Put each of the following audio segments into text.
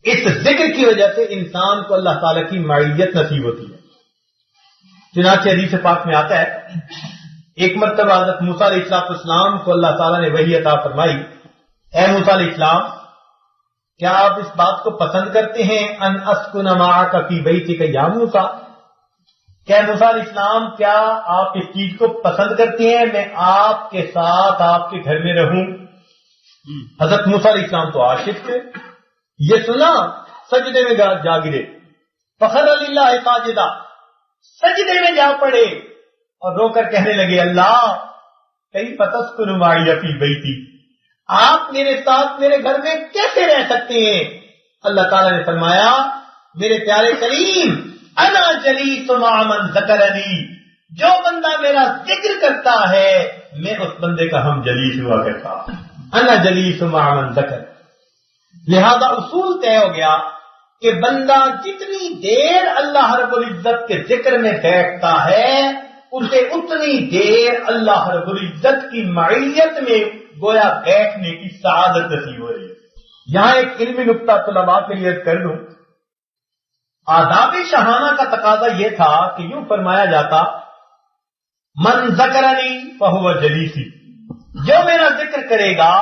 اس ذکر کی وجہ سے انسان کو اللہ تعالیٰ کی معیت نصیب ہوتی ہے. چنانچہ حدیث پاک میں آتا ہے ایک مرتبہ حضرت موسیٰ علیہ السلام کو اللہ تعالیٰ نے وحی عطا فرمائی, اے موسیٰ علیہ السلام کیا آپ اس بات کو پسند کرتے ہیں ان اسکن معک فی بیتک یا موسیٰ, کیا موسیٰ علیہ السلام کیا آپ اس چیز کو پسند کرتے ہیں میں آپ کے ساتھ آپ کے گھر میں رہوں. حضرت موسیٰ علیہ السلام تو عاشق تھے, یہ سنا سجدے میں جا گرے, فخر للہ ساجدہ, سجدے میں جا پڑے اور رو کر کہنے لگے اللہ کیف تسکن معی فی بیتی, آپ میرے ساتھ میرے گھر میں کیسے رہ سکتے ہیں. اللہ تعالیٰ نے فرمایا میرے پیارے کریم انا جلیس مع من ذکرنی, جو بندہ میرا ذکر کرتا ہے میں اس بندے کا ہم جلیس ہوا کرتا ہوں. انا جلیس مع من ذکر, لہذا اصول طے ہو گیا کہ بندہ جتنی دیر اللہ رب العزت کے ذکر میں بیٹھتا ہے اسے اتنی دیر اللہ رب العزت کی معیت میں گویا بیٹھنے کی سعادت نصیب ہو رہی ہے. یہاں ایک علمی نقطہ طلباء کے لیے کر دوں. آداب شاہانہ کا تقاضا یہ تھا کہ یوں فرمایا جاتا من ذکرنی فہو جلیسی, جو میرا ذکر کرے گا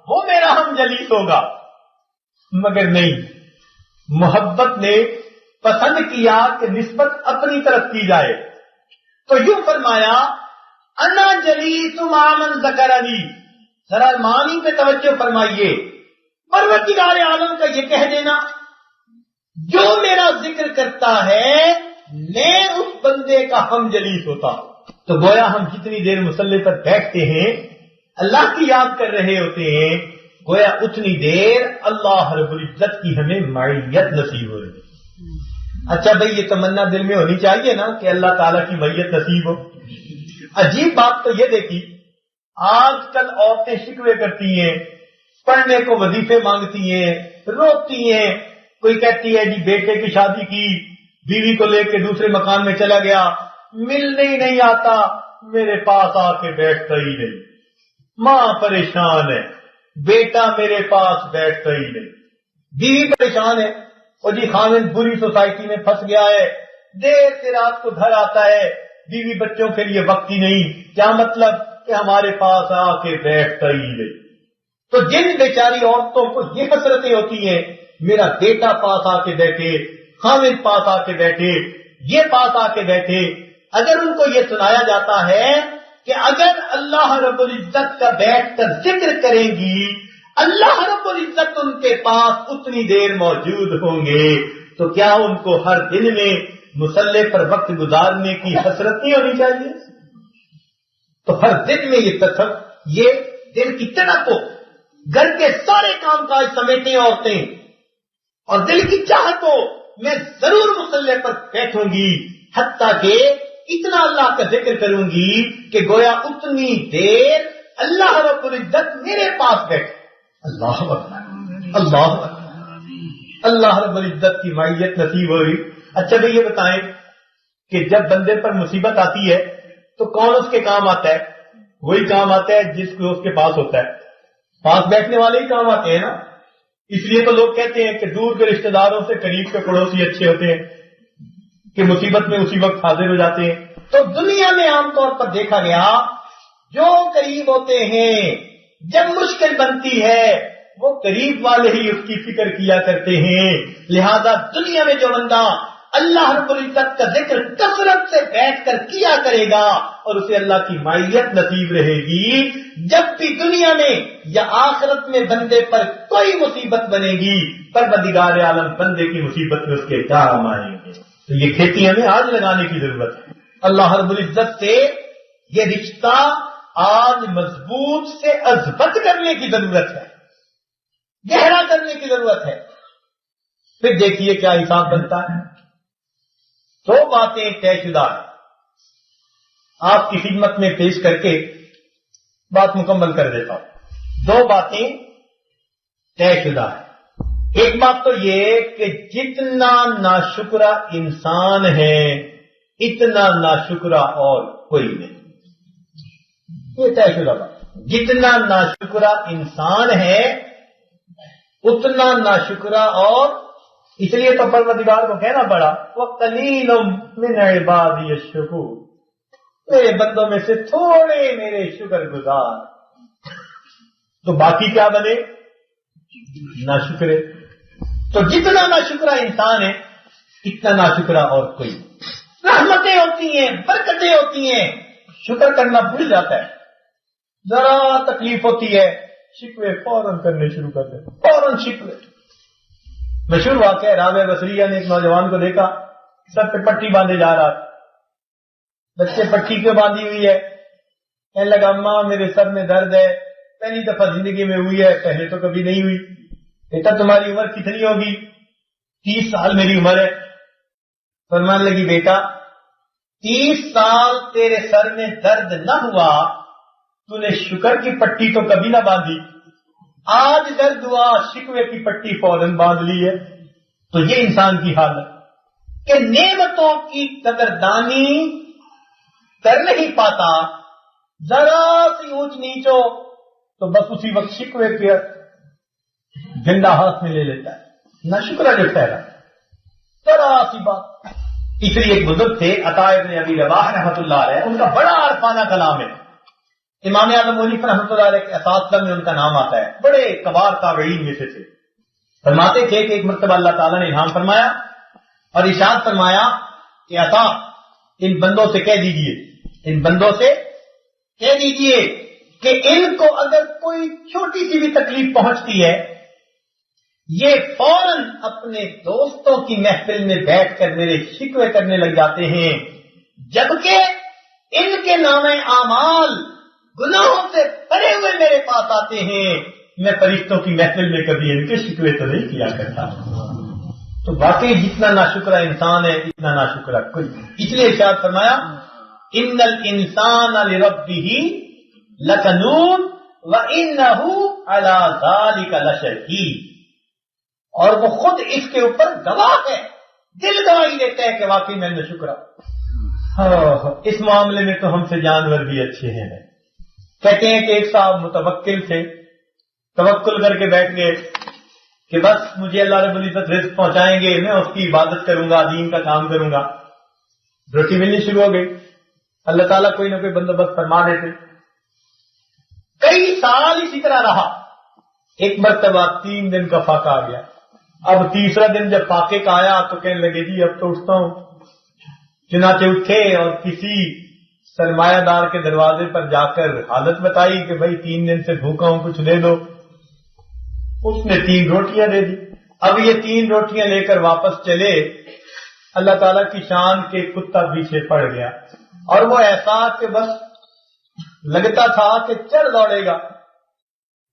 وہ میرا ہم جلیس ہوگا. مگر نہیں, محبت نے پسند کیا کہ نسبت اپنی طرف کی جائے, تو یوں فرمایا انا جلیس مع من ذکرنی. ذرا معنی پہ توجہ فرمائیے. پروردگار عالم کا یہ کہہ دینا جو میرا ذکر کرتا ہے میں اس بندے کا ہم جلیس ہوتا ہوں. تو گویا ہم جتنی دیر مصلی پر بیٹھتے ہیں اللہ کی یاد کر رہے ہوتے ہیں, گویا اتنی دیر اللہ رب العزت کی ہمیں معیت نصیب ہو رہی ہے. اچھا بھئی یہ تمنا دل میں ہونی چاہیے نا کہ اللہ تعالیٰ کی معیت نصیب ہو. عجیب بات تو یہ دیکھی آج کل عورتیں شکوے کرتی ہیں, پڑھنے کو وظیفے مانگتی ہیں, روتی ہیں. کوئی کہتی ہے جی بیٹے کی شادی کی, بیوی کو لے کے دوسرے مکان میں چلا گیا, ملنے ہی نہیں آتا, میرے پاس آ کے بیٹھتا ہی نہیں. ماں پریشان ہے, بیٹا میرے پاس بیٹھتا ہی نہیں. بیوی پریشان ہے, اور جی خاوند بری سوسائٹی میں پھنس گیا ہے, دیر سے رات کو گھر آتا ہے, بیوی بچوں کے لیے وقت ہی نہیں. کیا مطلب کہ ہمارے پاس آ کے بیٹھتا ہی نہیں. تو جن بیچاری عورتوں کو یہ حسرتیں ہوتی ہیں میرا بیٹا پاس آ کے بیٹھے, خاوند پاس آ کے بیٹھے, یہ پاس آ کے بیٹھے, اگر ان کو یہ سنایا جاتا ہے کہ اگر اللہ رب العزت کا بیٹھ کر ذکر کریں گی اللہ رب العزت ان کے پاس اتنی دیر موجود ہوں گے, تو کیا ان کو ہر دن میں مصلی پر وقت گزارنے کی حسرت نہیں ہونی چاہیے؟ تو ہر دن میں یہ دل کی تڑپ ہو, گھر کے سارے کام کاج سمیٹیں عورتیں, اور دل کی چاہت ہو میں ضرور مصلی پر بیٹھوں گی, حتیٰ کہ اتنا اللہ کا ذکر کروں گی کہ گویا اتنی دیر اللہ رب العزت میرے پاس بیٹھے. اللہ اکبر, اللہ اکبر, اللہ رب العزت کی معیت نصیب ہو رہی. اچھا بھئی یہ بتائیں کہ جب بندے پر مصیبت آتی ہے تو کون اس کے کام آتا ہے؟ وہی کام آتا ہے جس کو اس کے پاس ہوتا ہے. پاس بیٹھنے والے ہی کام آتے ہیں نا. اس لیے تو لوگ کہتے ہیں کہ دور کے رشتہ داروں سے قریب کے پڑوسی اچھے ہوتے ہیں کہ مصیبت میں اسی وقت حاضر ہو جاتے ہیں. تو دنیا میں عام طور پر دیکھا گیا جو قریب ہوتے ہیں جب مشکل بنتی ہے وہ قریب والے ہی اس کی فکر کیا کرتے ہیں. لہذا دنیا میں جو بندہ اللہ رب العزت کا ذکر کثرت سے بیٹھ کر کیا کرے گا اور اسے اللہ کی معیت نصیب رہے گی, جب بھی دنیا میں یا آخرت میں بندے پر کوئی مصیبت بنے گی پروردگار عالم بندے کی مصیبت میں اس کے کام آئیں گے. تو یہ کھیتی ہمیں آج لگانے کی ضرورت ہے. اللہ رب العزت سے یہ رشتہ آج مضبوط سے اثبت کرنے کی ضرورت ہے, گہرا کرنے کی ضرورت ہے. پھر دیکھیے کیا حساب بنتا ہے. دو باتیں طے شدہ آپ کی خدمت میں پیش کر کے بات مکمل کر دیتا ہوں. دو باتیں طے شدہ ہے. ایک بات تو یہ کہ جتنا ناشکرا انسان ہے اتنا ناشکرا اور کوئی نہیں. یہ طے شدہ بات. جتنا ناشکرا انسان ہے اتنا ناشکرا اور اس لیے تو پروردگار کو کہنا پڑا وَقَلِيلٌ مِّنْ عِبَادِيَ الشَّكُورُ، میرے بندوں میں سے تھوڑے میرے شکر گزار، تو باقی کیا بنے؟ ناشکرے۔ تو جتنا ناشکرا انسان ہے اتنا ناشکرا اور کوئی۔ رحمتیں ہوتی ہیں، برکتیں ہوتی ہیں، شکر کرنا بھول جاتا ہے۔ ذرا تکلیف ہوتی ہے شکوے فوراً کرنے شروع کر دیں، فوراً شکوے۔ مشہور واقعہ ہے، رابعہ بصریہ نے ایک نوجوان کو دیکھا سر پہ پٹی باندھے جا رہا تھا۔ بچے پٹی کیوں باندھی ہوئی ہے؟ کہنے لگا اماں میرے سر میں درد ہے، پہلی دفعہ زندگی میں ہوئی ہے، پہلے تو کبھی نہیں ہوئی۔ بیٹا تمہاری عمر کتنی ہوگی؟ 30 سال میری عمر ہے۔ فرمانے لگی بیٹا 30 سال تیرے سر میں درد نہ ہوا، تو نے شکر کی پٹی تو کبھی نہ باندھی، آج درد ہوا شکوے کی پٹی فوراً باندھ لی ہے۔ تو یہ انسان کی حالت کہ نعمتوں کی قدردانی کر نہیں پاتا، ذرا سی اونچ نیچ ہو تو بس اسی وقت شکوے کے جھنڈا ہاتھ میں لے لیتا ہے، نہ شکرا جو ٹھہرا ذرا سی بات۔ اس لیے ایک بزرگ تھے عطا ابن ابی رباح رحمۃ اللہ علیہ، ان کا بڑا عارفانہ کلام ہے۔ امام اعظم ابو حنیفہ رحمۃ اللہ علیہ کے اساتذہ میں ان کا نام آتا ہے، بڑے کبار تابعین میں سے تھے۔ فرماتے تھے کہ ایک مرتبہ اللہ تعالیٰ نے الہام فرمایا اور ارشاد فرمایا کہ عطا ان بندوں سے کہہ دیجئے، ان بندوں سے کہہ دیجئے کہ ان کو اگر کوئی چھوٹی سی بھی تکلیف پہنچتی ہے یہ فوراً اپنے دوستوں کی محفل میں بیٹھ کر میرے شکوے کرنے لگ جاتے ہیں، جبکہ ان کے نام اعمال گناہوں سے بھرے ہوئے میرے پاس آتے ہیں، میں فرشتوں کی محفل میں کبھی ان کے شکوے تو نہیں کیا کرتا۔ تو باقی جتنا ناشکرا انسان ہے اتنا ناشکرا کوئی۔ اس لیے ارشاد فرمایا ان الانسان لربہ لکنون وانہ علی ذلک لشہید، اور وہ خود اس کے اوپر گواہ ہے، دل گواہی دیتا ہے کہ واقعی میں نے شکرا۔ اس معاملے میں تو ہم سے جانور بھی اچھے ہیں۔ کہتے ہیں کہ ایک صاحب متوکل تھے، توکل کر کے بیٹھ گئے کہ بس مجھے اللہ رب العزت رزق پہنچائیں گے، میں اس کی عبادت کروں گا، دین کا کام کروں گا۔ روٹی ملنی شروع ہو گئی، اللہ تعالیٰ کوئی نہ کوئی بندوبست فرما دیتے۔ کئی سال اسی طرح رہا، ایک مرتبہ 3 دن کا فاقہ آ گیا۔ اب تیسرا دن جب فاقے کا آیا تو کہنے لگے جی اب تو اٹھتا ہوں۔ چنانچہ اٹھے اور کسی سرمایہ دار کے دروازے پر جا کر حالت بتائی کہ بھائی 3 دن سے بھوکا ہوں، کچھ دے دو۔ اس نے 3 روٹیاں دے دی۔ اب یہ 3 روٹیاں لے کر واپس چلے، اللہ تعالیٰ کی شان کے کتا پیچھے پڑ گیا، اور وہ ایسا کہ بس لگتا تھا کہ چل دوڑے گا۔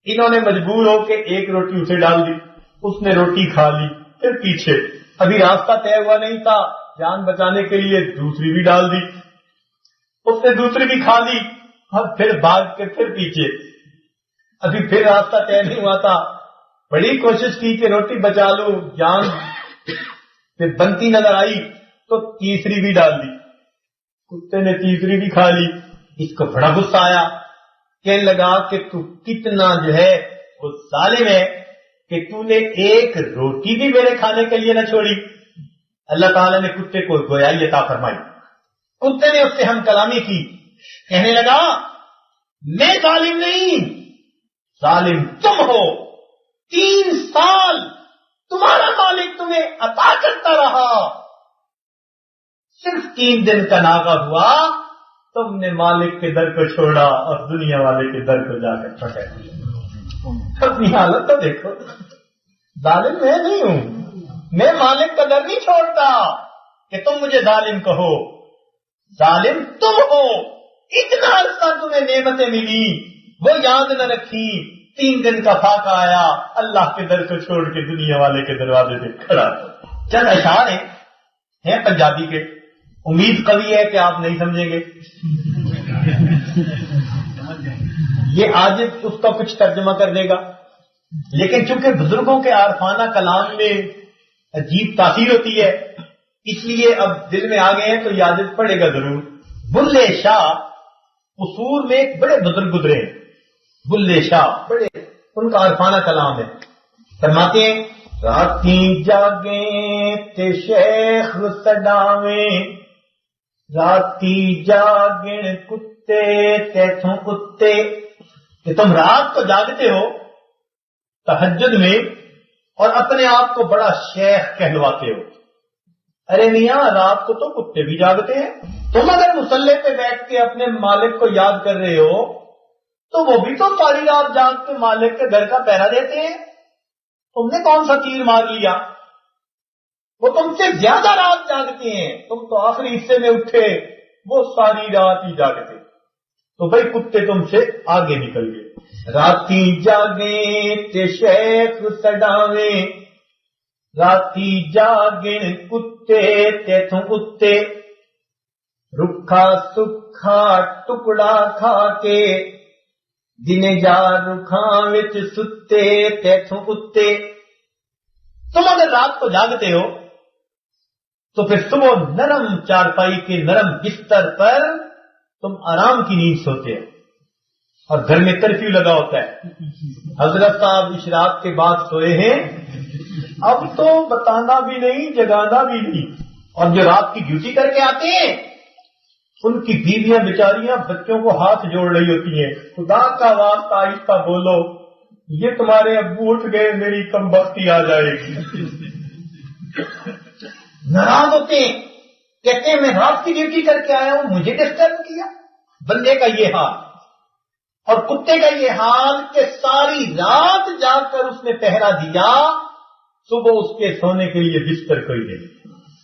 انہوں نے مجبور ہو کے 1 روٹی اسے ڈال دی، اس نے روٹی کھا لی، پھر پیچھے، ابھی راستہ طے ہوا نہیں تھا، جان بچانے کے لیے دوسری بھی ڈال دی، اس نے دوسری بھی کھا لی، اب پھر بھاگ کے پھر پیچھے، ابھی پھر راستہ طے نہیں ہوا تھا، بڑی کوشش کی کہ روٹی بچا لوں، جان پھر بنتی نظر آئی تو تیسری بھی ڈال دی، کتے نے تیسری بھی کھا لی۔ اس کو بڑا غصہ آیا، کہنے لگا کہ تو کتنا جو ہے وہ ظالم ہے کہ تو نے 1 روٹی بھی میرے کھانے کے لیے نہ چھوڑی۔ اللہ تعالیٰ نے کتے کو گویائی عطا فرمائی، کتے نے اس سے ہم کلامی کی، کہنے لگا میں ظالم نہیں، ظالم تم ہو، 3 سال تمہارا مالک تمہیں عطا کرتا رہا، صرف 3 دن کا ناغہ ہوا تم نے مالک کے در کو چھوڑا اور دنیا والے کے در کو جا کر پکڑ لیا۔ اپنی حالت تو دیکھو، ظالم میں نہیں ہوں، میں مالک کا در نہیں چھوڑتا کہ تم مجھے ظالم کہو، ظالم تم ہو، اتنا عرصہ تمہیں نعمتیں ملی وہ یاد نہ رکھی، 3 دن کا فاقہ آیا، اللہ کے در کو چھوڑ کے دنیا والے کے دروازے پہ کھڑا۔ چند اشعار ہیں پنجابی کے، امید قوی ہے کہ آپ نہیں سمجھیں گے، یہ آج اس کا کچھ ترجمہ کر دے گا، لیکن چونکہ بزرگوں کے عارفانہ کلام میں عجیب تاثیر ہوتی ہے اس لیے اب دل میں آ گئے ہیں تو یاد پڑے گا ضرور۔ بلے شاہ قصور میں ایک بڑے بزرگ گزرے ہیں، بلے شاہ بڑے، ان کا عارفانہ کلام ہے، فرماتے ہیں راتی جاگیں تے شیخ سڈاویں، راتی جاگن کتے تیتھوں کتے، کہ تم رات کو جاگتے ہو تہجد میں اور اپنے آپ کو بڑا شیخ کہلواتے ہو. ارے میاں رات کو تو کتے بھی جاگتے ہیں. تم اگر مصلی پہ بیٹھ کے اپنے مالک کو یاد کر رہے ہو تو وہ بھی تو ساری رات جاگ کے مالک کے گھر کا پہرا دیتے ہیں. تم نے کون سا تیر مار لیا؟ وہ تم سے زیادہ رات جاگتے ہیں. تم تو آخری حصے میں اٹھے، وہ ساری رات ہی جاگتے. تو بھائی کتے تم سے آگے نکل گئے. راتی جاگیں تے شیخ سڈاویں، راتی جاگن کتے تیتھوں کتے، رکھا سکھا ٹکڑا کھا کے، دن جا رکھاں وچ ستے تیتھوں کتے. تم اگر رات کو جاگتے ہو تو پھر صبح نرم چارپائی کے نرم بستر پر تم آرام کی نیند سوتے ہو، اور گھر میں کرفیو لگا ہوتا ہے. حضرت صاحب اشراق کے بعد سوئے ہیں، اب تو بتانا بھی نہیں جگانا بھی نہیں. اور جو رات کی ڈیوٹی کر کے آتے ہیں ان کی بیویاں بیچاریاں بچوں کو ہاتھ جوڑ رہی ہوتی ہیں، خدا کا واسطہ آہستہ بولو، یہ تمہارے ابو اٹھ گئے میری کم بختی آ جائے گی. ناراض ہوتے ہیں، کہتے ہیں میں رات کی ڈیوٹی کر کے آیا ہوں، مجھے ڈسٹرب کیا. بندے کا یہ حال اور کتے کا یہ حال کہ ساری رات جا کر اس نے پہرا دیا، صبح اس کے سونے کے لیے بستر کوئی نہیں.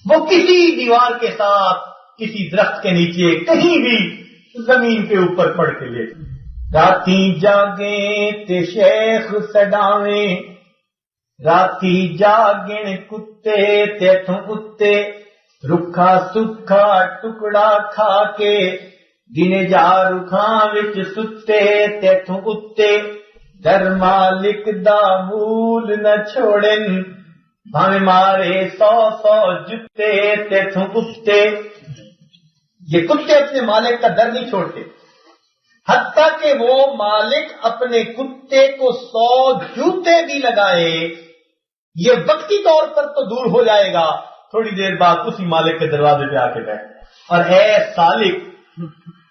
وہ کسی دیوار کے ساتھ، کسی درخت کے نیچے، کہیں بھی زمین کے اوپر پڑ کے لے. راتی جاگیں تے شیخ سڈاویں، راتی جاگن کتے تیتھوں کتے، رکھا سکھا ٹکڑا کھا کے، دن جا رکھاں وچ ستے تیتھوں کتے، در مالک دا مول نہ چھوڑن، بھاویں مارے 100 جتے تیتھوں کتے. یہ کتے اپنے مالک کا در نہیں چھوڑتے، حتیٰ کہ وہ مالک اپنے کتے کو 100 جوتے بھی لگائے، یہ وقتی طور پر تو دور ہو جائے گا، تھوڑی دیر بعد اسی مالک کے دروازے پہ آ کے بیٹھ. اور اے سالک،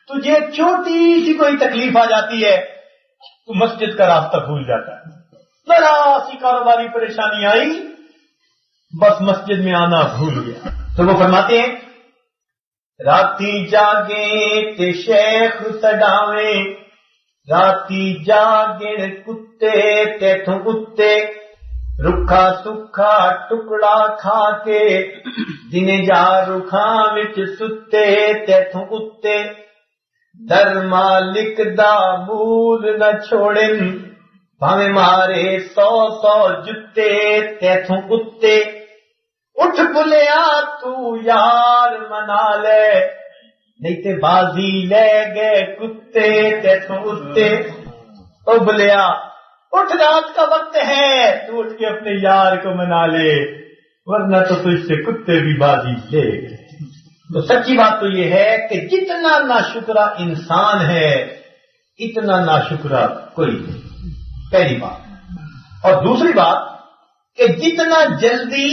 تجھے چھوٹی سی کوئی تکلیف آ جاتی ہے تو مسجد کا راستہ بھول جاتا ہے. ذرا سی کاروباری پریشانی آئی، بس مسجد میں آنا بھول گیا. تو وہ فرماتے ہیں راتی جاگیں تے شیخ سڈاویں، راتی جاگن کتے تیتھوں کتے، رکھا سکھا ٹکڑا کھا کے، دن جا رکھاں وچ ستے تیتھوں کتے، در مالک دا مول نہ چھوڑن، بھاویں مارے 100 جتے تیتھوں کتے. اٹھ بلیا تو یار منا لے، نہیں تے بازی لے گئے کتے تیتھوں کتے. او بلیا اٹھ، رات کا وقت ہے، تو اٹھ کے اپنے یار کو منا لے، ورنہ تو تجھ سے کتے بھی بازی لے گئے. تو سچی بات تو یہ ہے کہ جتنا ناشکرا انسان ہے اتنا ناشکرا کوئی نہیں، پہلی بات. اور دوسری بات کہ جتنا جلدی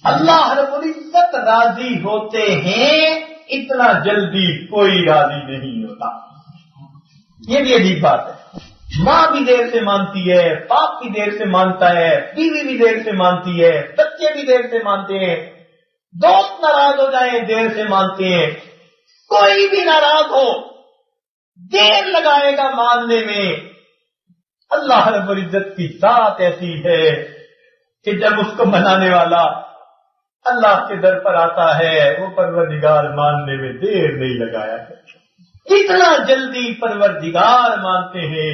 اللہ رب العزت راضی ہوتے ہیں اتنا جلدی کوئی راضی نہیں ہوتا. یہ بھی عجیب بات ہے. ماں بھی دیر سے مانتی ہے، باپ بھی دیر سے مانتا ہے، بیوی بھی دیر سے مانتی ہے، بچے بھی دیر سے مانتے ہیں، دوست ناراض ہو جائیں دیر سے مانتے ہیں. کوئی بھی ناراض ہو دیر لگائے گا ماننے میں. اللہ رب العزت کی ذات ایسی ہے کہ جب اس کو منانے والا اللہ کے در پر آتا ہے وہ پروردگار ماننے میں دیر نہیں لگایا ہے. اتنا جلدی پروردگار مانتے ہیں،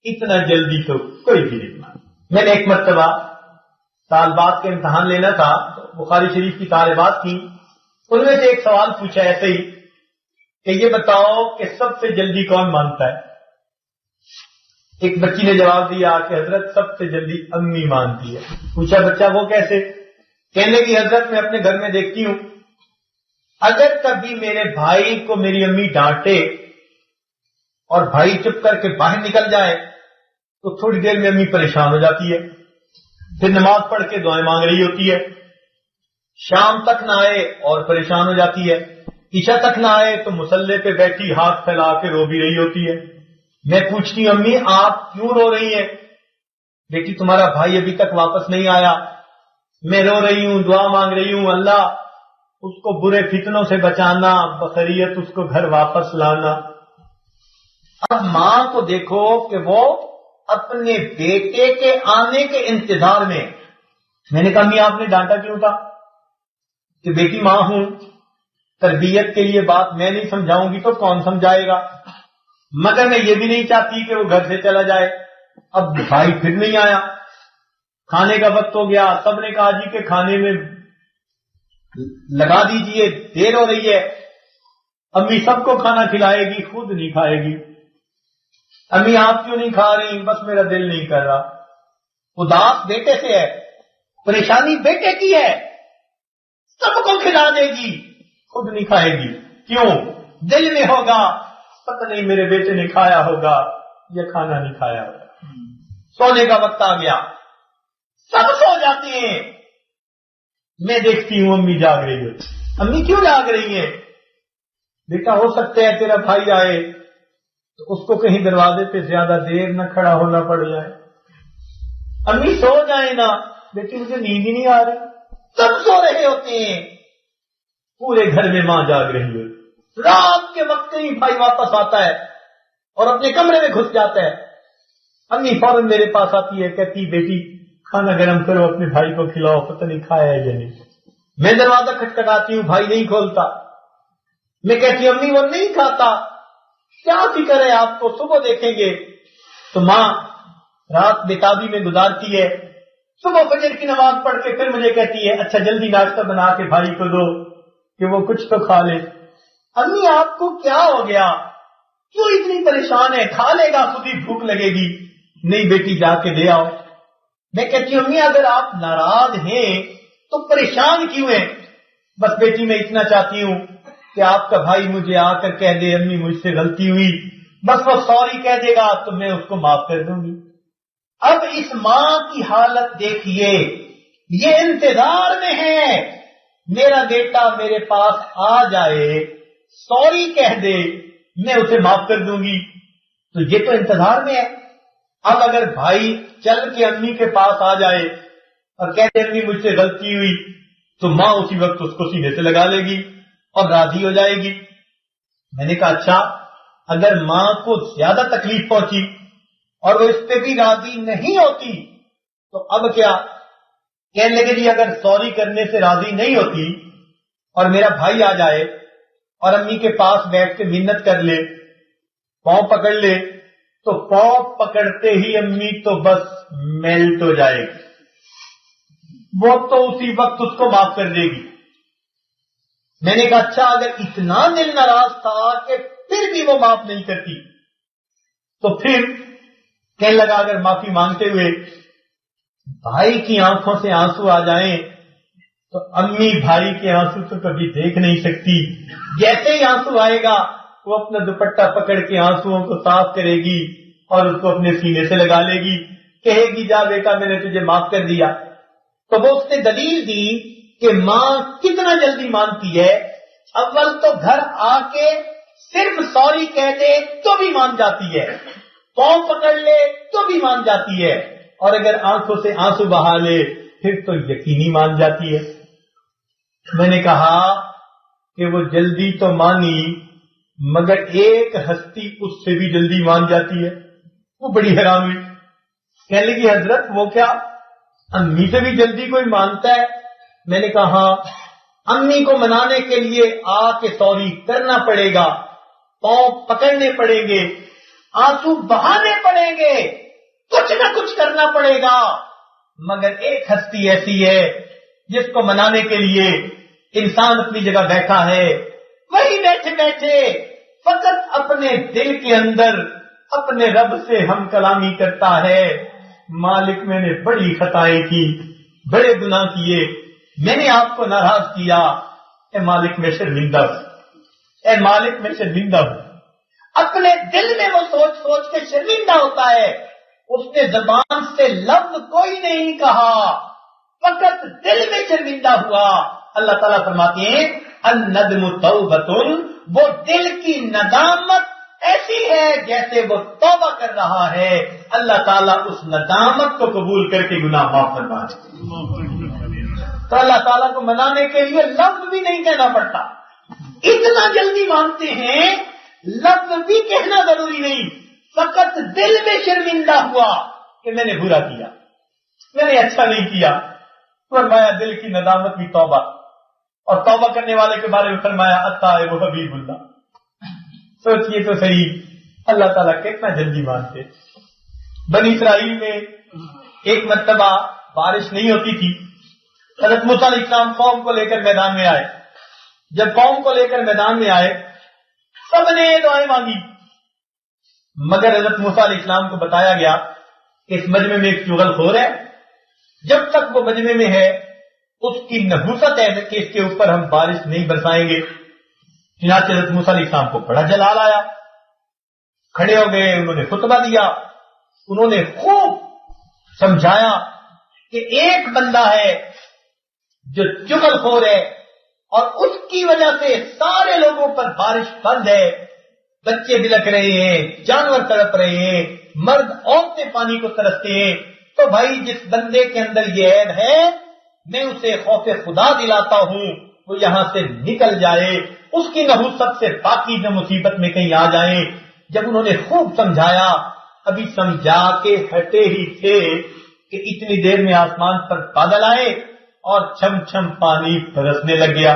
اتنا جلدی تو کوئی بھی نہیں مانتا. میں نے ایک مرتبہ طالبات کے امتحان لینا تھا، بخاری شریف کی طالبات تھیں، ان میں سے ایک سوال پوچھا ایسے ہی کہ یہ بتاؤ کہ سب سے جلدی کون مانتا ہے. ایک بچی نے جواب دیا کہ حضرت سب سے جلدی امی مانتی ہے. پوچھا بچہ وہ کیسے؟ کہنے کی حضرت میں اپنے گھر میں دیکھتی ہوں اگر کبھی میرے بھائی کو میری امی ڈانٹے اور بھائی چپ کر کے باہر نکل جائے تو تھوڑی دیر میں امی پریشان ہو جاتی ہے. پھر نماز پڑھ کے دعائیں مانگ رہی ہوتی ہے، شام تک نہ آئے اور پریشان ہو جاتی ہے، عشاء تک نہ آئے تو مصلے پہ بیٹھی ہاتھ پھیلا کے رو بھی رہی ہوتی ہے۔ میں پوچھتی ہوں امی آپ کیوں رو رہی ہیں؟ بیٹی تمہارا بھائی ابھی تک واپس نہیں آیا، میں رو رہی ہوں، دعا مانگ رہی ہوں، اللہ اس کو برے فتنوں سے بچانا، بخیریت اس کو گھر واپس لانا۔ اب ماں کو دیکھو کہ وہ اپنے بیٹے کے آنے کے انتظار میں نے کہا امی آپ نے ڈانٹا کیوں تھا؟ کہ بیٹی ماں ہوں، تربیت کے لیے بات میں نہیں سمجھاؤں گی تو کون سمجھائے گا، مگر میں یہ بھی نہیں چاہتی کہ وہ گھر سے چلا جائے۔ اب بھائی پھر نہیں آیا، کھانے کا وقت ہو گیا، سب نے کہا جی کہ کھانے میں لگا دیجئے، دیر ہو رہی ہے۔ امی سب کو کھانا کھلائے گی، خود نہیں کھائے گی۔ امی آپ کیوں نہیں کھا رہی؟ بس میرا دل نہیں کر رہا۔ اداس بیٹے سے ہے، پریشانی بیٹے کی ہے، سب کو کھلا دے گی، خود نہیں کھائے گی۔ کیوں؟ دل میں ہوگا پتہ نہیں میرے بیٹے نے کھایا ہوگا یا کھانا نہیں کھایا ہوگا۔ سونے کا وقت آ گیا، سب سو جاتے ہیں، میں دیکھتی ہوں امی جاگ رہی ہوتی۔ امی کیوں جاگ رہی ہیں؟ بیٹا ہو سکتا ہے تیرا بھائی آئے تو اس کو کہیں دروازے پہ زیادہ دیر نہ کھڑا ہونا پڑ جائے۔ امی سو جائیں نا۔ بیٹی مجھے نیند ہی نہیں آ رہی، سب سو رہے ہوتے ہیں، پورے گھر میں ماں جاگ رہی ہوتی۔ رات کے وقت کہیں بھائی واپس آتا ہے اور اپنے کمرے میں گھس جاتا ہے، امی فوراً میرے پاس آتی ہے، کہتی بیٹی کھانا گرم کرو، اپنے بھائی کو کھلاؤ، پتہ نہیں کھایا ہے یا نہیں۔ میں دروازہ کھٹکھٹاتی ہوں، بھائی نہیں کھولتا۔ میں کہتی ہوں امی وہ نہیں کھاتا، کیا فکر ہے آپ کو، صبح دیکھیں گے۔ تو ماں رات بےتابی میں گزارتی ہے، صبح فجر کی نماز پڑھ کے پھر مجھے کہتی ہے اچھا جلدی ناشتہ بنا کے بھائی کو دو کہ وہ کچھ تو کھا لے۔ امی آپ کو کیا ہو گیا، کیوں اتنی پریشان ہے؟ کھا لے گا، خود ہی بھوک لگے گی۔ نہیں بیٹی جا کے دے آؤ۔ میں کہتی ہوں امی اگر آپ ناراض ہیں تو پریشان کیوں ہیں؟ بس بیٹی میں اتنا چاہتی ہوں کہ آپ کا بھائی مجھے آ کر کہہ دے امی مجھ سے غلطی ہوئی، بس وہ سوری کہہ دے گا تو میں اس کو معاف کر دوں گی۔ اب اس ماں کی حالت دیکھیے، یہ انتظار میں ہے میرا بیٹا میرے پاس آ جائے، سوری کہہ دے، میں اسے معاف کر دوں گی، تو یہ تو انتظار میں ہے۔ اب اگر بھائی چل کے امی کے پاس آ جائے اور کہہ دے امی مجھ سے غلطی ہوئی، تو ماں اسی وقت اس کو سینے سے لگا لے گی اور راضی ہو جائے گی۔ میں نے کہا اچھا اگر ماں کو زیادہ تکلیف پہنچی اور وہ اس پہ بھی راضی نہیں ہوتی تو اب کیا؟ کہنے لگے جی اگر سوری کرنے سے راضی نہیں ہوتی اور میرا بھائی آ جائے اور امی کے پاس بیٹھ کے منت کر لے، پاؤں پکڑ لے، تو پاؤں پکڑتے ہی امی تو بس میلٹ ہو جائے گی، وہ تو اسی وقت اس کو معاف کر دے گی۔ میں نے کہا اچھا اگر اتنا دل ناراض تھا کہ پھر بھی وہ معاف نہیں کرتی تو پھر کہنے لگا اگر معافی مانگتے ہوئے بھائی کی آنکھوں سے آنسو آ جائیں تو امی بھائی کے آنسو تو کبھی دیکھ نہیں سکتی، جیسے ہی آنسو آئے گا وہ اپنا دوپٹہ پکڑ کے آنسوؤں کو صاف کرے گی اور اس کو اپنے سینے سے لگا لے گی، کہے گی جا بیٹا میں نے تجھے معاف کر دیا۔ تو وہ اس نے دلیل دی کہ ماں کتنا جلدی مانتی ہے، اول تو گھر آ کے صرف سوری کہہ دے تو بھی مان جاتی ہے، پاؤں پکڑ لے تو بھی مان جاتی ہے، اور اگر آنکھوں سے آنسو بہا لے پھر تو یقینی مان جاتی ہے۔ میں نے کہا کہ وہ جلدی تو مانی مگر ایک ہستی اس سے بھی جلدی مان جاتی ہے۔ وہ بڑی حیران ہوئی، کہنے لگی حضرت وہ کیا، امی سے بھی جلدی کوئی مانتا ہے؟ میں نے کہا ہاں، امی کو منانے کے لیے آ کے سوری کرنا پڑے گا، پاؤں پکڑنے پڑیں گے، آنسو بہانے پڑیں گے، کچھ نہ کچھ کرنا پڑے گا، مگر ایک ہستی ایسی ہے جس کو منانے کے لیے انسان اپنی جگہ بیٹھا ہے، وہی بیٹھے بیٹھے فقط اپنے دل کے اندر اپنے رب سے ہم کلامی کرتا ہے، مالک میں نے بڑی خطائیں کی، بڑے گناہ کیے، میں نے آپ کو ناراض کیا، اے مالک میں شرمندہ ہوں، اے مالک میں شرمندہ ہوں۔ اپنے دل میں وہ سوچ سوچ کے شرمندہ ہوتا ہے اس نے زبان سے لفظ کوئی نہیں کہا، فقط دل میں شرمندہ ہوا۔ اللہ تعالیٰ فرماتے ہیں الندم توبۃ، وہ دل کی ندامت ایسی ہے جیسے وہ توبہ کر رہا ہے، اللہ تعالیٰ اس ندامت کو قبول کر کے گناہ معاف فرما دے۔ تو اللہ تعالیٰ کو منانے کے لیے لفظ بھی نہیں کہنا پڑتا، اتنا جلدی مانتے ہیں، لفظ بھی کہنا ضروری نہیں، فقط دل میں شرمندہ ہوا کہ میں نے برا کیا، میں نے اچھا نہیں کیا، فرمایا دل کی ندامت کی توبہ، اور توبہ کرنے والے کے بارے میں فرمایا التائب حبیب اللہ۔ سوچئے تو صحیح اللہ تعالیٰ کتنا جلدی مانتے۔ بنی اسرائیل میں ایک مرتبہ بارش نہیں ہوتی تھی، حضرت موسیٰ علیہ السلام قوم کو لے کر میدان میں آئے۔ جب قوم کو لے کر میدان میں آئے سب نے دعائیں مانگی، مگر حضرت موسیٰ علیہ السلام کو بتایا گیا کہ اس مجمع میں ایک چغل خور ہے، جب تک وہ مجمع میں ہے اس کی نحوست ہے کہ اس کے اوپر ہم بارش نہیں برسائیں گے۔ چنانچہ حضرت موسیٰ علیہ السلام کو بڑا جلال آیا، کھڑے ہو گئے، انہوں نے خطبہ دیا، انہوں نے خوب سمجھایا کہ ایک بندہ ہے جو چغل خور ہے اور اس کی وجہ سے سارے لوگوں پر بارش بند ہے، بچے بلک رہے ہیں، جانور تڑپ رہے ہیں، مرد عورتیں پانی کو ترستے ہیں۔ تو بھائی جس بندے کے اندر یہ عیب ہے میں اسے خوف خدا دلاتا ہوں، وہ یہاں سے نکل جائے، اس کی نحوست سے باقی جو مصیبت میں کہیں آ جائیں۔ جب انہوں نے خوب سمجھایا، ابھی سمجھا کے ہٹے ہی تھے کہ اتنی دیر میں آسمان پر بادل آئے اور چھم چھم پانی برسنے لگ گیا،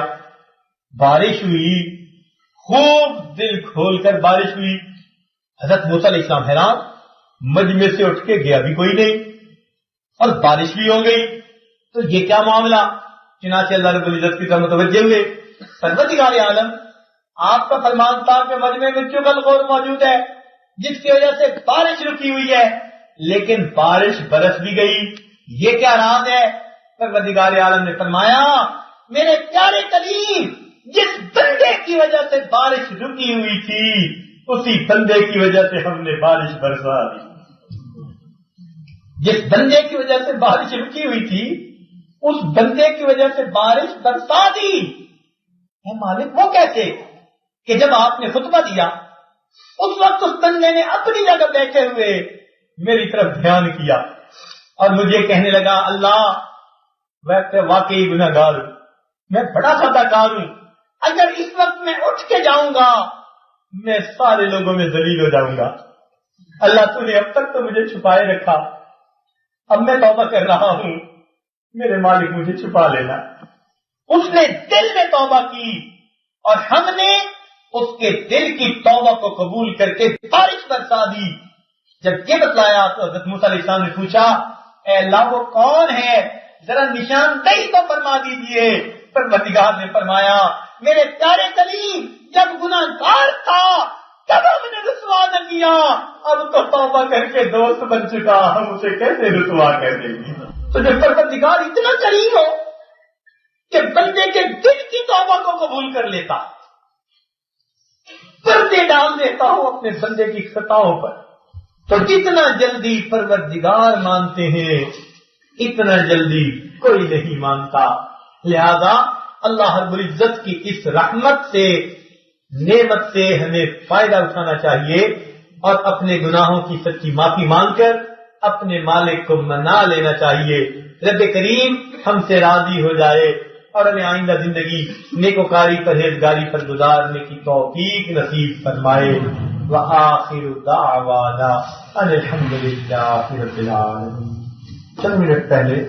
بارش ہوئی، خوب دل کھول کر بارش ہوئی۔ حضرت موسیٰ علیہ السلام حیران، مجمع سے اٹھ کے گیا بھی کوئی نہیں اور بارش بھی ہو گئی، تو یہ کیا معاملہ؟ چنانچہ اللہ رب العزت کی طرف متوجہ ہوئے، پروردگار عالم آپ کا فرمان تھا کہ مجمع میں چغل خور موجود ہے جس کی وجہ سے بارش رکی ہوئی ہے، لیکن بارش برس بھی گئی، یہ کیا راز ہے؟ پروردگار عالم نے فرمایا میرے پیارے کلیم، جس بندے کی وجہ سے بارش رکی ہوئی تھی اسی بندے کی وجہ سے ہم نے بارش برسا دی۔ جس بندے کی وجہ سے بارش رکی ہوئی تھی اس بندے کی وجہ سے بارش برسا دی۔ اے مالک وہ کیسے؟ کہ جب آپ نے خطبہ دیا اس وقت اس بندے نے اپنی جگہ بیٹھے ہوئے میری طرف دھیان کیا اور مجھے کہنے لگا اللہ میں واقعی گناہ گار ہوں، میں بڑا خطا کار ہوں، اگر اس وقت میں اٹھ کے جاؤں گا میں سارے لوگوں میں ذلیل ہو جاؤں گا، اللہ تو نے اب تک تو مجھے چھپائے رکھا، اب میں توبہ کر رہا ہوں، میرے مالک مجھے چھپا لینا۔ اس نے دل میں توبہ کی اور ہم نے اس کے دل کی توبہ کو قبول کر کے بارش برسا دی۔ جب یہ بتلایا تو حضرت موسیٰ علیہ السلام نے پوچھا اے اللہ وہ کون ہے، ذرا نشاندہی تو فرما دیجئے۔ پروردگار نے فرمایا میرے پیارے کلیم جب گناہگار تھا تب ہم نے رسوا نہ کیا، اب تو توبہ کر کے دوست بن چکا، ہم اسے کیسے رسوا کر دیں گے؟ تو جب پروردگار اتنا کریم ہو کہ بندے کے دل کی توبہ کو قبول کر لیتا، پردے ڈال دیتا ہو اپنے بندے کی خطاؤں پر، تو جتنا جلدی پروردگار مانتے ہیں اتنا جلدی کوئی نہیں مانتا۔ لہذا اللہ رب العزت کی اس رحمت سے، نعمت سے ہمیں فائدہ اٹھانا چاہیے اور اپنے گناہوں کی سچی معافی مانگ کر اپنے مالک کو منا لینا چاہیے۔ رب کریم ہم سے راضی ہو جائے اور ہمیں آئندہ زندگی نیکوکاری پرہیزگاری پر گزارنے کی توفیق نصیب فرمائے۔ وآخر دعوانا ان الحمد للہ رب العالمین۔ چند منٹ پہلے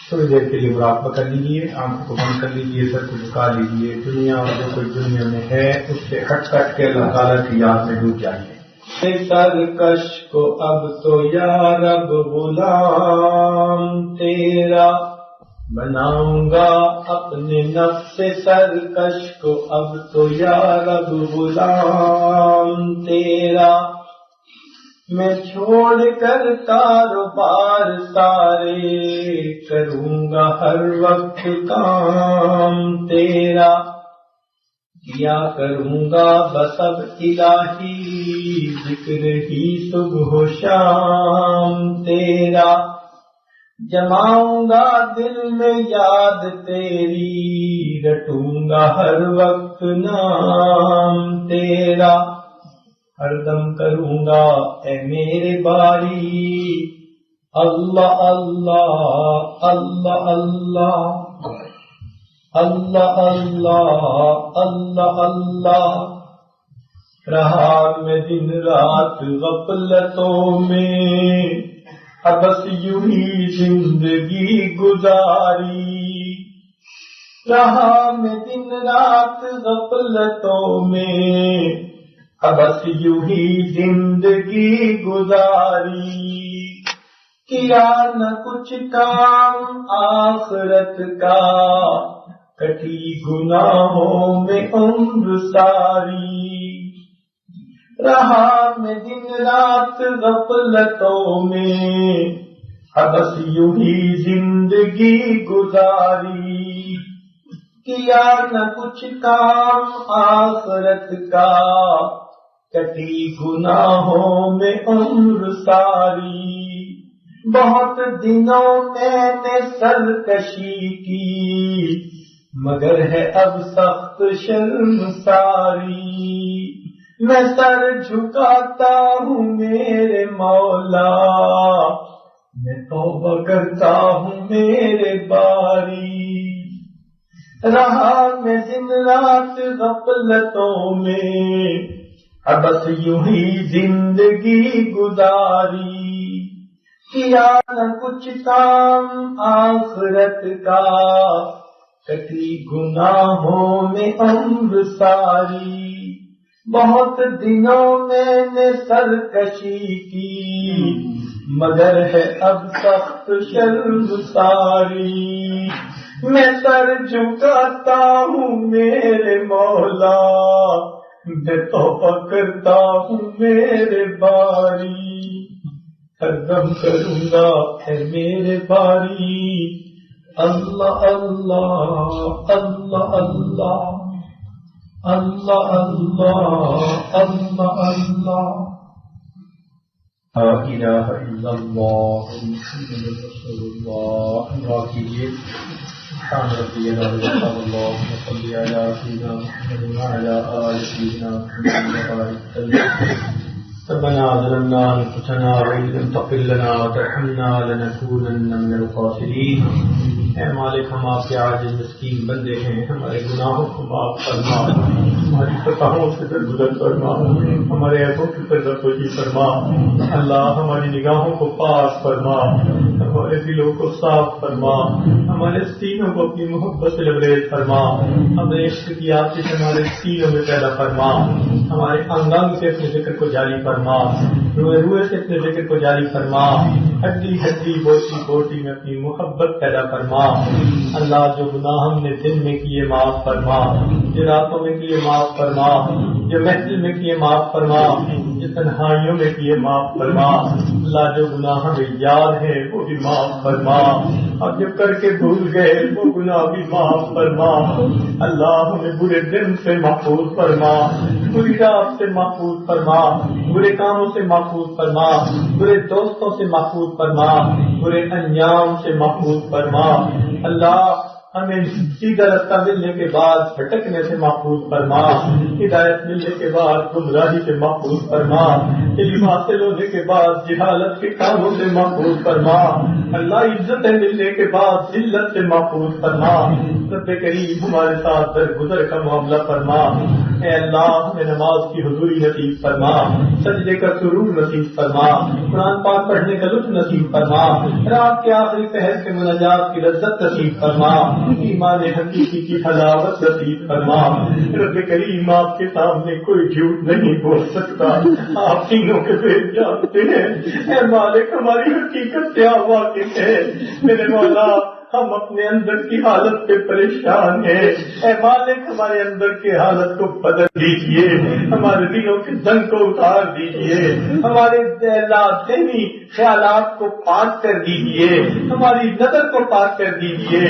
تھوڑی دیر کے لیے مراقبہ کر لیجیے، آنکھوں کو بند کر لیجیے، سر کو جھکا لیجیے، دنیا اور جو کچھ دنیا میں ہے اس سے ہٹ کٹ کے اللہ تعالیٰ کی یاد میں ڈوب جائیے۔ سرکش کو اب تو یا رب غلام تیرا بناؤں گا، اپنے نفس سرکش کو اب تو یا رب غلام تیرا، میں چھوڑ کر کاروبار سارے کروں گا ہر وقت کام تیرا، کیا کروں گا بس اب الہی ذکر ہی صبح و شام تیرا، جماؤں گا دل میں یاد تیری، رٹوں گا ہر وقت نام تیرا، ہر دم کروں گا اے میرے باری اللہ اللہ اللہ اللہ اللہ اللہ اللہ اللہ۔ رہا میں دن رات غفلتوں میں، بس یوں ہی زندگی گزاری، رہا میں دن رات غفلتوں میں، بس یوں ہی زندگی گزاری، کیا نہ کچھ کام آخرت کا، کٹی گناہوں میں عمر ساری، رہا میں دن رات غفلتوں میں، بس یوں ہی زندگی گزاری، کیا نہ کچھ کام آخرت کا، کٹی گناہوں میں عمر ساری، بہت دنوں میں نے سرکشی کی، مگر ہے اب سخت شرمساری، میں سر جھکاتا ہوں میرے مولا، میں توبہ کرتا ہوں میرے باری، رہا میں دن رات غفلتوں میں، بس یوں ہی زندگی گزاری، کیا نہ کچھ کام آخرت کا، کٹی گناہوں میں عمر ساری، بہت دنوں میں نے سرکشی کی، مگر ہے اب سخت شرمساری، میں سر جھکاتا ہوں میرے مولا، میں توبہ کرتا ہوں میرے باری، ہر دم کروں گا اے میرے باری اللہ اللہ اللہ اللہ اللہ اللہ اللہ اللہ، لا الہ الا اللہ محمد رسول اللہ۔ دعا کیجیے سبحان ربی العظیم اللہم صلی علی سیدنا محمد وعلی آل سیدنا محمد وبارک وسلم۔ ربنا ظلمنا انفسنا وان لم تغفر لنا وترحمنا لنكونن من الخاسرین۔ اے مالک، ہم آپ کے عاجز مسکین بندے ہیں، ہمارے گناہوں کو معاف فرما، ہماری خطاؤں سے درگزر فرما، ہمارے عیبوں کی پردہ فرما، اللہ ہماری نگاہوں کو پاک فرما، ہمارے دلوں کو صاف فرما، ہمارے سینوں کو اپنی محبت سے لبریز فرما، ہمیں عشق کی آتش ہمارے سینوں میں پیدا فرما، ہمارے انگ سے اپنے ذکر کو جاری فرما، روئے روئے سے اپنے ذکر کو جاری فرما، ہڈی ہڈی بوٹی بوٹی میں اپنی محبت پیدا فرما، اللہ جو گناہ ہم نے دن میں کیے معاف فرما، جو راتوں میں کیے معاف فرما، جو محفل میں کیے معاف فرما، جو تنہائیوں میں کیے معاف فرما، اللہ جو گناہ ہمیں یاد ہے وہ بھی معاف فرما، اور جو کر کے بھول گئے وہ گناہ بھی معاف فرما، اللہ ہمیں برے دن سے محفوظ فرما، بری رات سے محفوظ فرما، برے کاموں سے محفوظ فرما، برے دوستوں سے محفوظ فرما، برے انجام سے محفوظ فرما، اللہ ہمیں سیدھا رستہ ملنے کے بعد بھٹکنے سے محفوظ فرما، ہدایت ملنے کے بعد گمراہی سے محفوظ فرما، علم حاصل ہونے کے بعد جہالت کے کاموں سے محفوظ فرما، اللہ عزتیں ملنے کے بعد ذلت سے محفوظ فرما، رب کریم ہمارے ساتھ درگزر کا معاملہ فرما، اے اللہ ہمیں نماز کی حضوری نصیب فرما، سجدے کا سرور نصیب فرما، قرآن پاک پڑھنے کا لطف نصیب فرما، رات کے آخری پہر کے مناجات کی لذت نصیب فرما، ایمان حقیقی کی حلاوت نصیب فرما، رب کریم آپ کے سامنے کوئی جھوٹ نہیں بول سکتا، آپ تینوں کے بھید جانتے ہیں، اے مالک ہماری حقیقت سے آپ واقف ہے، میرے مولا ہم اپنے اندر کی حالت پہ پریشان ہیں، اے مالک ہمارے اندر کی حالت کو بدل دیجیے، ہمارے دلوں کے زنگ کو اتار دیجیے، ہمارے ذہنی خیالات کو پاک کر دیجیے، ہماری نظر کو پاک کر دیجیے،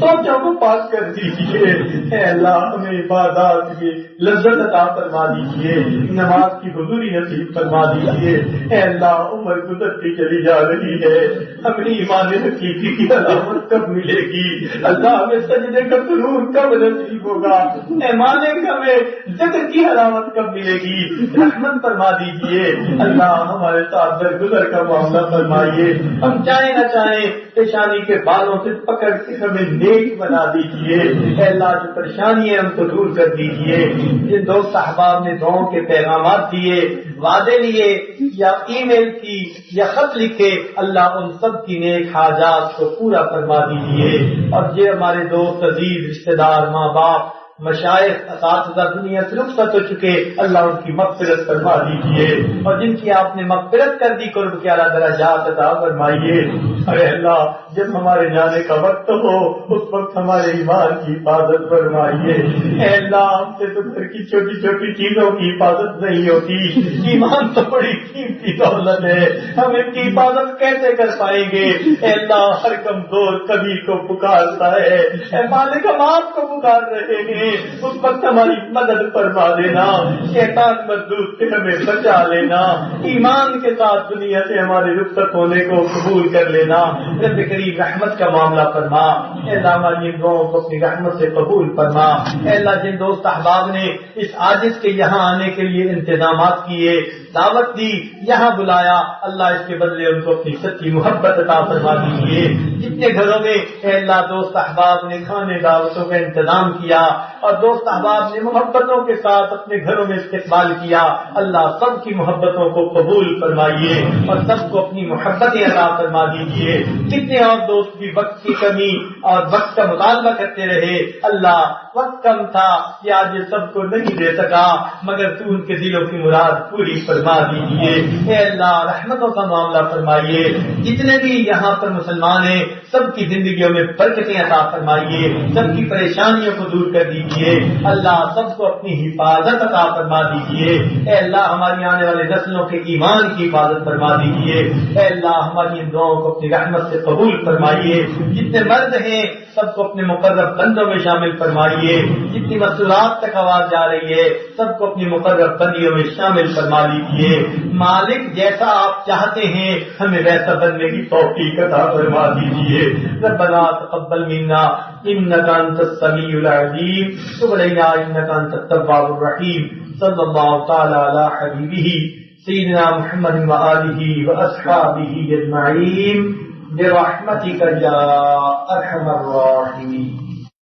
سوچوں کو پاک کر دیجیے، اے اللہ ہمیں عبادات کی لذت عطا فرما دیجیے، نماز کی حضوری نصیب فرما دیجیے، اے اللہ عمر گزرتی چلی جا رہی ہے، ہمیں ایمان حقیقی کی علامت کب ملے گی؟ اللہ ہمیں سجدے کا سرور کب نصیب ہوگا؟ اے مالک ہمیں ذکر کی علامت کب ملے گی؟ رحمت فرما دیجیے، اللہ ہمارے ساتھ درگزر کا معاملہ فرمائیے، ہم چاہیں نہ چاہیں پیشانی کے بالوں سے پکڑ کے ہمیں نیک بنا دیجیے، اے اللہ جو پریشانی ہے ہم کو دور کر دیجیے، جن دوست احباب نے دعاؤں کے پیغامات دیے، وعدے لیے یا ای میل کی یا خط لکھے، اللہ ان سب کی نیک حاجات کو پورا فرما دیجیے، اور یہ ہمارے دوست عزیز رشتہ دار ماں باپ مشائخ اساتذہ دنیا سے رخصت ہو چکے، اللہ ان کی مغفرت فرما دیجیے، اور جن کی آپ نے مغفرت کر دی قرب کے اعلیٰ درجات عطا فرمائیے۔ اے اللہ جب ہمارے جانے کا وقت ہو اس وقت ہمارے ایمان کی حفاظت فرمائیے، اے اللہ ہم سے تو گھر کی چھوٹی چھوٹی چیزوں کی حفاظت نہیں ہوتی، ایمان تو بڑی قیمتی دولت ہے، ہم ان کی حفاظت کیسے کر پائیں گے؟ اے اللہ ہر کمزور کبھی کو پکارتا ہے، اے مالک ہم آپ کو پکار رہے ہیں، اس وقت ہماری مدد فرما دینا، شیطان مردود سے ہمیں بچا لینا، ایمان کے ساتھ دنیا سے ہمارے رخصت ہونے کو قبول کر لینا، رب کریم رحمت کا معاملہ فرما، اے اللہ ہماری دعاؤں کو اپنی رحمت سے قبول فرما، اے اللہ جن دوست احباب نے اس عاجز کے یہاں آنے کے لیے انتظامات کیے، دعوت دی، یہاں بلایا، اللہ اس کے بدلے ان کو اپنی سچی محبت عطا فرما دیجیے، جتنے گھروں میں اے اللہ دوست احباب نے کھانے دعوتوں کا انتظام کیا اور دوست احباب نے محبتوں کے ساتھ اپنے گھروں میں استقبال کیا، اللہ سب کی محبتوں کو قبول فرمائیے اور سب کو اپنی محبتیں عطا فرما دیجیے، کتنے اور دوست بھی وقت کی کمی اور وقت کا مطالبہ کرتے رہے، اللہ وقت کم تھا کہ آج یہ سب کو نہیں دے سکا، مگر تو ان کے دلوں کی مراد پوری فرما دیجیے، اے اللہ رحمتوں کا معاملہ فرمائیے، جتنے بھی یہاں پر مسلمان ہیں سب کی زندگیوں میں برکتیں عطا فرمائیے، سب کی پریشانیوں کو دور کر دیجیے، اللہ سب کو اپنی حفاظت عطا فرما دیجیے، اے اللہ ہماری آنے والے نسلوں کے ایمان کی حفاظت فرما دیجیے، اے اللہ ہماری ان دعاؤں کو اپنی رحمت سے قبول فرمائیے، جتنے مرد ہیں سب کو اپنے مقرب بندوں میں شامل فرمائیے، جتنی مسئولات تک آواز جا رہی ہے سب کو اپنی مقرب بندیوں میں شامل فرما لیجیے، مالک جیسا آپ چاہتے ہیں ہمیں ویسا بننے کی توفیق عطا فرما دیجیے، ربنا تقبل منا انك انت السميع العليم تب علينا انك انت التواب الرحيم صلى الله تعالى على حبيبه سيدنا محمد وآله وأصحابه أجمعين برحمتك يا أرحم الراحمين.